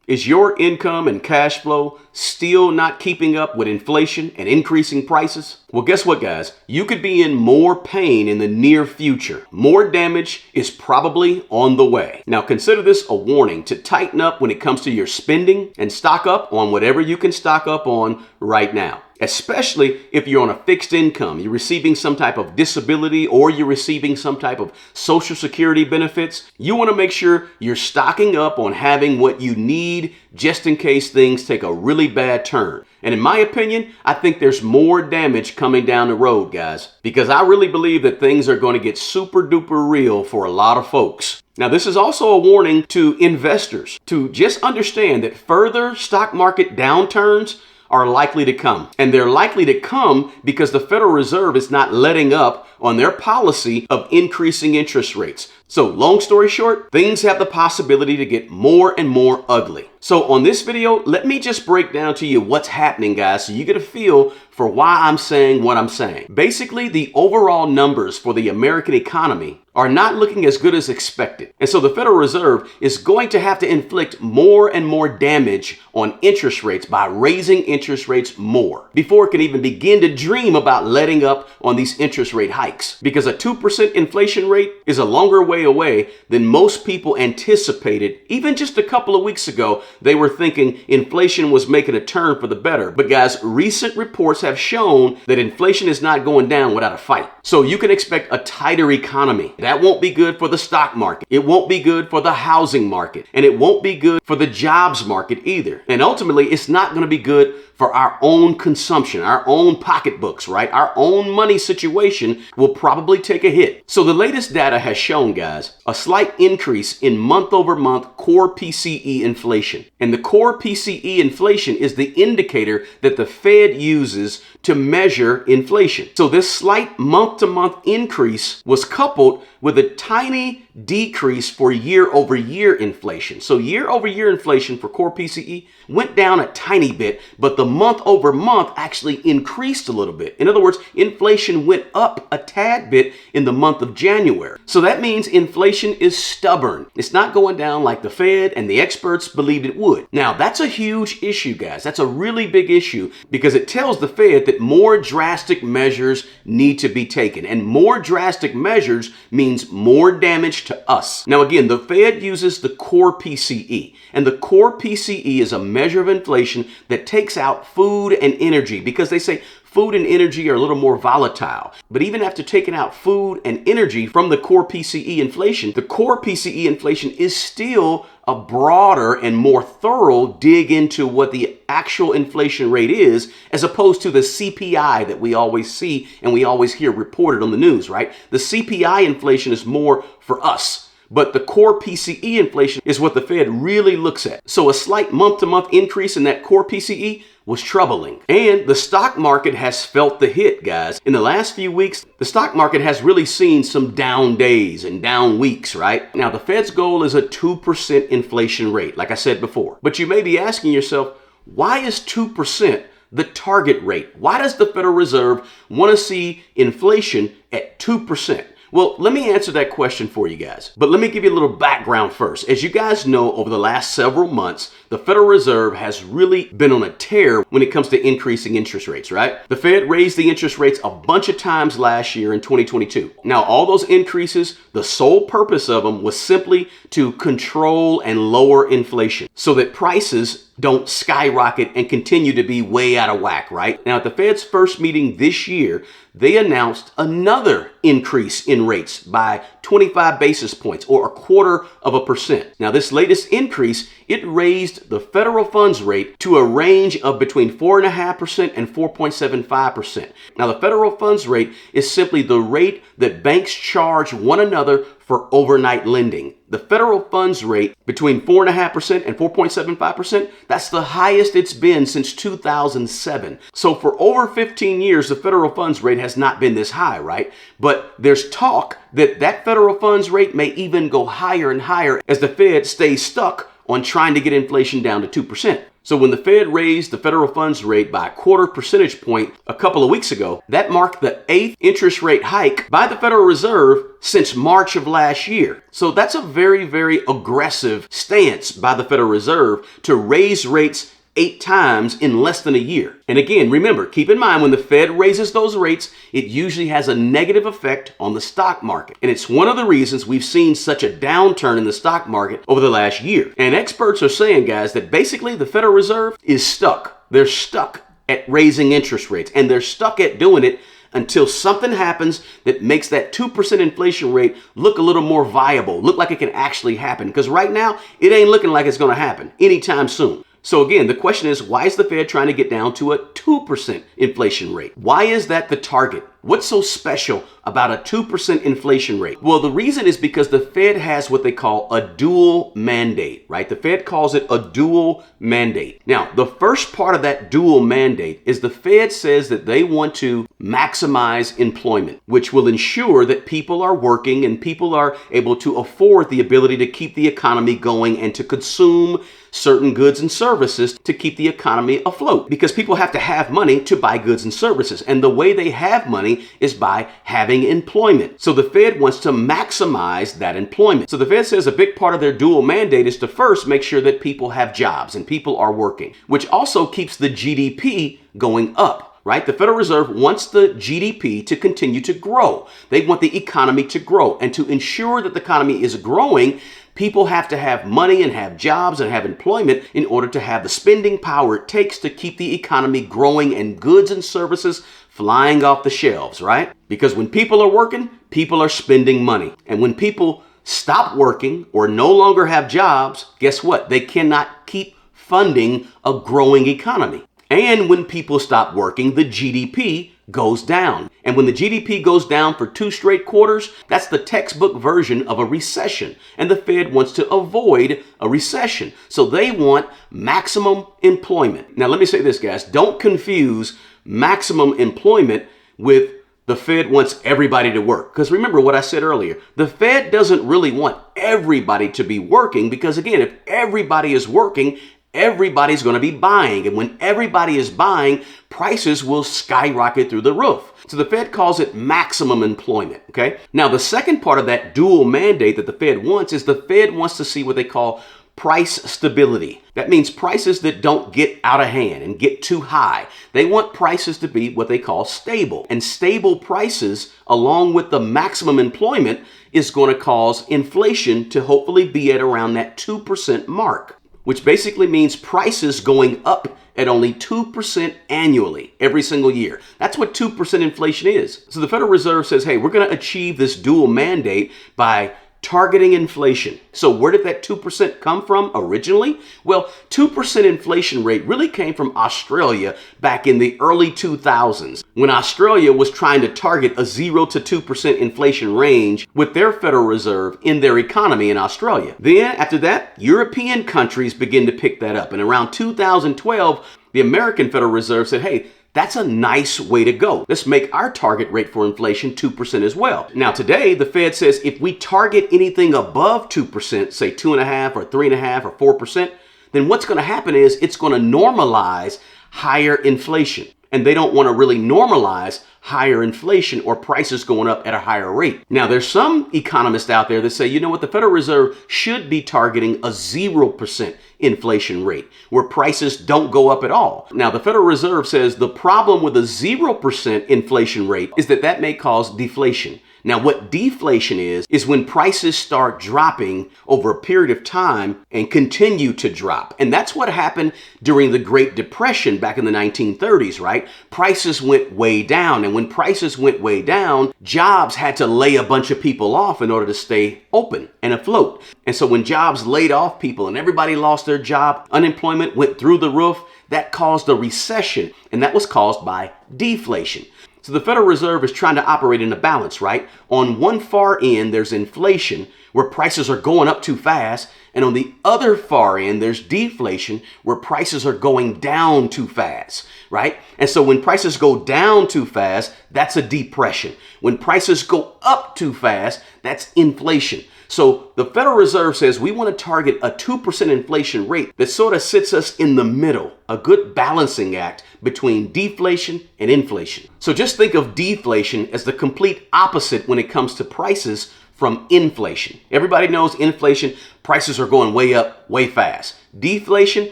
Is your income and cash flow still not keeping up with inflation and increasing prices? Well, guess what, guys? You could be in more pain in the near future. More damage is probably on the way. Now, consider this a warning to tighten up when it comes to your spending and stock up on whatever you can stock up on right now. Especially if you're on a fixed income, you're receiving some type of disability or you're receiving some type of social security benefits. You want to make sure you're stocking up on having what you need just in case things take a really bad turn. And in my opinion, I think there's more damage coming down the road, guys, because I really believe that things are going to get super duper real for a lot of folks. Now, this is also a warning to investors to just understand that further stock market downturns are likely to come. And they're likely to come because the Federal Reserve is not letting up on their policy of increasing interest rates. So long story short, things have the possibility to get more and more ugly. So on this video, let me just break down to you what's happening, guys, so you get a feel for why I'm saying what I'm saying. Basically, the overall numbers for the American economy are not looking as good as expected. And so the Federal Reserve is going to have to inflict more and more damage on interest rates by raising interest rates more before it can even begin to dream about letting up on these interest rate hikes. Because a 2% inflation rate is a longer way away than most people anticipated. Even just a couple of weeks ago, they were thinking inflation was making a turn for the better. But guys, recent reports have shown that inflation is not going down without a fight. So you can expect a tighter economy. That won't be good for the stock market. It won't be good for the housing market. And it won't be good for the jobs market either. And ultimately, it's not going to be good for our own consumption, our own pocketbooks, right? Our own money situation will probably take a hit. So the latest data has shown, guys, a slight increase in month-over-month core PCE inflation. And the core PCE inflation is the indicator that the Fed uses to measure inflation. So this slight month-to-month increase was coupled with a tiny decrease for year-over-year inflation. So year-over-year inflation for core PCE went down a tiny bit, but the month-over-month actually increased a little bit. In other words, inflation went up a tad bit in the month of January. So that means inflation is stubborn. It's not going down like the Fed and the experts believed it would. Now, that's a huge issue, guys. That's a really big issue because it tells the Fed that more drastic measures need to be taken. And more drastic measures means more damage to us. Now, again, the Fed uses the core PCE. And the core PCE is a measure of inflation that takes out food and energy because they say food and energy are a little more volatile. But even after taking out food and energy from the core PCE inflation, the core PCE inflation is still a broader and more thorough dig into what the actual inflation rate is, as opposed to the CPI that we always see and we always hear reported on the news, right? The CPI inflation is more for us. But the core PCE inflation is what the Fed really looks at. So a slight month-to-month increase in that core PCE was troubling. And the stock market has felt the hit, guys. In the last few weeks, the stock market has really seen some down days and down weeks, right? Now, the Fed's goal is a 2% inflation rate, like I said before. But you may be asking yourself, why is 2% the target rate? Why does the Federal Reserve want to see inflation at 2%? Well, let me answer that question for you guys. But let me give you a little background first. As you guys know, over the last several months, the Federal Reserve has really been on a tear when it comes to increasing interest rates, right? The Fed raised the interest rates a bunch of times last year in 2022. Now, all those increases, the sole purpose of them was simply to control and lower inflation so that prices don't skyrocket and continue to be way out of whack, right? Now, at the Fed's first meeting this year, they announced another increase in rates by 25 basis points or 0.25%. Now, this latest increase, it raised the federal funds rate to a range of between 4.5% and 4.75%. Now, the federal funds rate is simply the rate that banks charge one another for overnight lending. The federal funds rate between 4.5% and 4.75%, that's the highest it's been since 2007. So for over 15 years, the federal funds rate has not been this high, right? But there's talk that that federal funds rate may even go higher and higher as the Fed stays stuck on trying to get inflation down to 2%. So when the Fed raised the federal funds rate by a quarter percentage point a couple of weeks ago, that marked the 8th interest rate hike by the Federal Reserve since March of last year. So that's a very, very aggressive stance by the Federal Reserve to raise rates 8 times in less than a year. And again, remember, keep in mind when the Fed raises those rates, it usually has a negative effect on the stock market. And it's one of the reasons we've seen such a downturn in the stock market over the last year. And experts are saying, guys, that basically the Federal Reserve is stuck. They're stuck at raising interest rates, and they're stuck at doing it until something happens that makes that 2% inflation rate look a little more viable, look like it can actually happen. Because right now, it ain't looking like it's going to happen anytime soon. So again, the question is, why is the Fed trying to get down to a 2% inflation rate? Why is that the target? What's so special about a 2% inflation rate? Well, the reason is because the Fed has what they call a dual mandate, right? The Fed calls it a dual mandate. Now, the first part of that dual mandate is the Fed says that they want to maximize employment, which will ensure that people are working and people are able to afford the ability to keep the economy going and to consume certain goods and services to keep the economy afloat, because people have to have money to buy goods and services. And the way they have money is by having employment. So the Fed wants to maximize that employment. So the Fed says a big part of their dual mandate is to first make sure that people have jobs and people are working, which also keeps the GDP going up. Right? The Federal Reserve wants the GDP to continue to grow. They want the economy to grow. And to ensure that the economy is growing, people have to have money and have jobs and have employment in order to have the spending power it takes to keep the economy growing and goods and services flying off the shelves, right? Because when people are working, people are spending money. And when people stop working or no longer have jobs, guess what? They cannot keep funding a growing economy. And when people stop working, the GDP goes down. And when the GDP goes down for 2 straight quarters, that's the textbook version of a recession. And the Fed wants to avoid a recession. So they want maximum employment. Now, let me say this, guys. Don't confuse maximum employment with the Fed wants everybody to work. Because remember what I said earlier, the Fed doesn't really want everybody to be working, because again, if everybody is working, everybody's going to be buying. And when everybody is buying, prices will skyrocket through the roof. So the Fed calls it maximum employment. Okay. Now, the second part of that dual mandate that the Fed wants is the Fed wants to see what they call price stability. That means prices that don't get out of hand and get too high. They want prices to be what they call stable. And stable prices, along with the maximum employment, is going to cause inflation to hopefully be at around that 2% mark, which basically means prices going up at only 2% annually every single year. That's what 2% inflation is. So the Federal Reserve says, hey, we're going to achieve this dual mandate by targeting inflation. So where did that 2% come from originally? Well, 2% inflation rate really came from Australia back in the early 2000s, when Australia was trying to target a 0 to 2% inflation range with their Federal Reserve in their economy in Australia. Then after that, European countries began to pick that up. And around 2012, the American Federal Reserve said, hey, that's a nice way to go. Let's make our target rate for inflation 2% as well. Now today, the Fed says if we target anything above 2%, say 2.5% or 3.5% or 4%, then what's going to happen is it's going to normalize higher inflation. And they don't want to really normalize higher inflation or prices going up at a higher rate. Now, there's some economists out there that say, you know what, the Federal Reserve should be targeting a 0% inflation rate where prices don't go up at all. Now, the Federal Reserve says the problem with a 0% inflation rate is that may cause deflation. Now, what deflation is when prices start dropping over a period of time and continue to drop. And that's what happened during the Great Depression back in the 1930s, right? Prices went way down. And when prices went way down, jobs had to lay a bunch of people off in order to stay open and afloat. And so when jobs laid off people and everybody lost their job, unemployment went through the roof, that caused a recession. And that was caused by deflation. So the Federal Reserve is trying to operate in a balance, right? On one far end, there's inflation where prices are going up too fast. And on the other far end, there's deflation, where prices are going down too fast, right? And so when prices go down too fast, that's a depression. When prices go up too fast, that's inflation. So the Federal Reserve says we want to target a 2% inflation rate that sort of sits us in the middle, a good balancing act between deflation and inflation. So just think of deflation as the complete opposite when it comes to prices from inflation. Everybody knows inflation, prices are going way up, way fast. Deflation,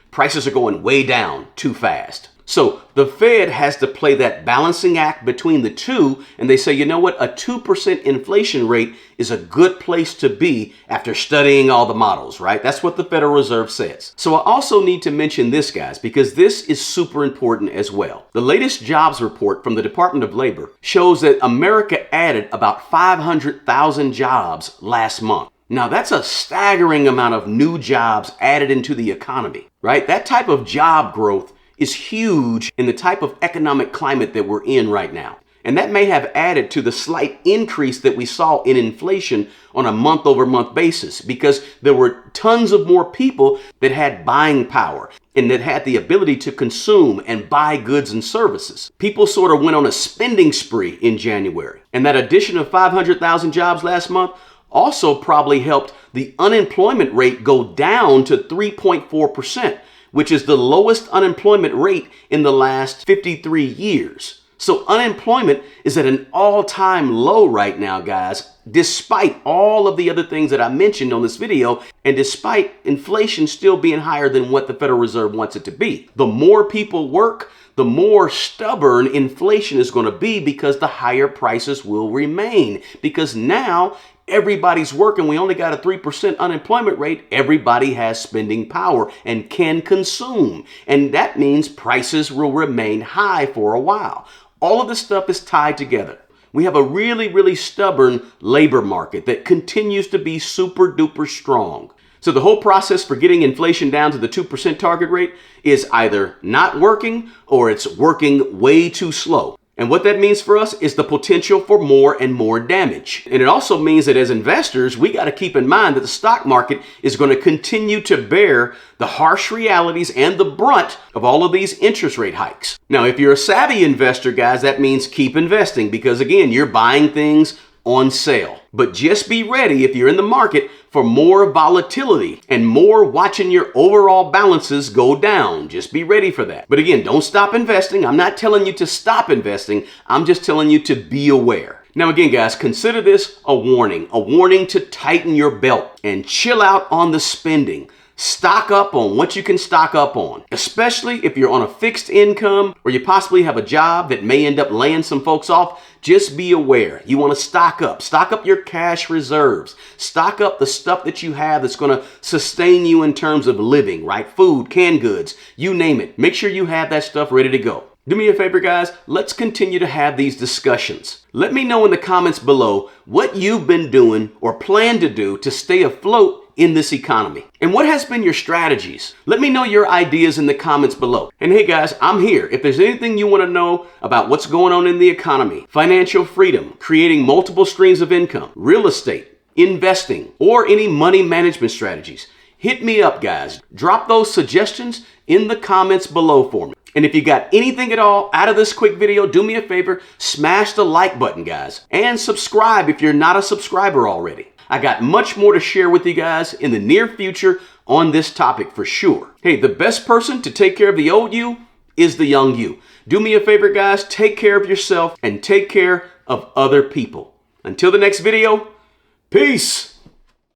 prices are going way down, too fast. So the Fed has to play that balancing act between the two, and they say, you know what, a 2% inflation rate is a good place to be after studying all the models, right? That's what the Federal Reserve says. So I also need to mention this, guys, because this is super important as well. The latest jobs report from the Department of Labor shows that America added about 500,000 jobs last month. Now, that's a staggering amount of new jobs added into the economy, right? That type of job growth is huge in the type of economic climate that we're in right now. And that may have added to the slight increase that we saw in inflation on a month-over-month basis, because there were tons of more people that had buying power and that had the ability to consume and buy goods and services. People sort of went on a spending spree in January. And that addition of 500,000 jobs last month also probably helped the unemployment rate go down to 3.4%. which is the lowest unemployment rate in the last 53 years. So unemployment is at an all-time low right now, guys, despite all of the other things that I mentioned on this video, and despite inflation still being higher than what the Federal Reserve wants it to be. The more people work, the more stubborn inflation is going to be, because the higher prices will remain. Because now everybody's working. We only got a 3% unemployment rate. Everybody has spending power and can consume. And that means prices will remain high for a while. All of this stuff is tied together. We have a really, really stubborn labor market that continues to be super duper strong. So the whole process for getting inflation down to the 2% target rate is either not working or it's working way too slow. And what that means for us is the potential for more and more damage. And it also means that as investors, we got to keep in mind that the stock market is going to continue to bear the harsh realities and the brunt of all of these interest rate hikes. Now, if you're a savvy investor, guys, that means keep investing, because again, you're buying things on sale. But just be ready, if you're in the market, for more volatility and more watching your overall balances go down. Just be ready for that. But again, don't stop investing. I'm not telling you to stop investing. I'm just telling you to be aware. Now again, guys, consider this a warning to tighten your belt and chill out on the spending. Stock up on what you can stock up on, especially if you're on a fixed income or you possibly have a job that may end up laying some folks off. Just be aware. You want to stock up your cash reserves, stock up the stuff that you have that's going to sustain you in terms of living, right? Food, canned goods, you name it. Make sure you have that stuff ready to go. Do me a favor, guys. Let's continue to have these discussions. Let me know in the comments below what you've been doing or plan to do to stay afloat in this economy. And what has been your strategies? Let me know your ideas in the comments below. And hey guys, I'm here. If there's anything you want to know about what's going on in the economy, financial freedom, creating multiple streams of income, real estate, investing, or any money management strategies, hit me up, guys. Drop those suggestions in the comments below for me. And if you got anything at all out of this quick video, do me a favor, smash the like button, guys, and subscribe if you're not a subscriber already. I got much more to share with you guys in the near future on this topic for sure. Hey, the best person to take care of the old you is the young you. Do me a favor, guys, take care of yourself and take care of other people. Until the next video, peace.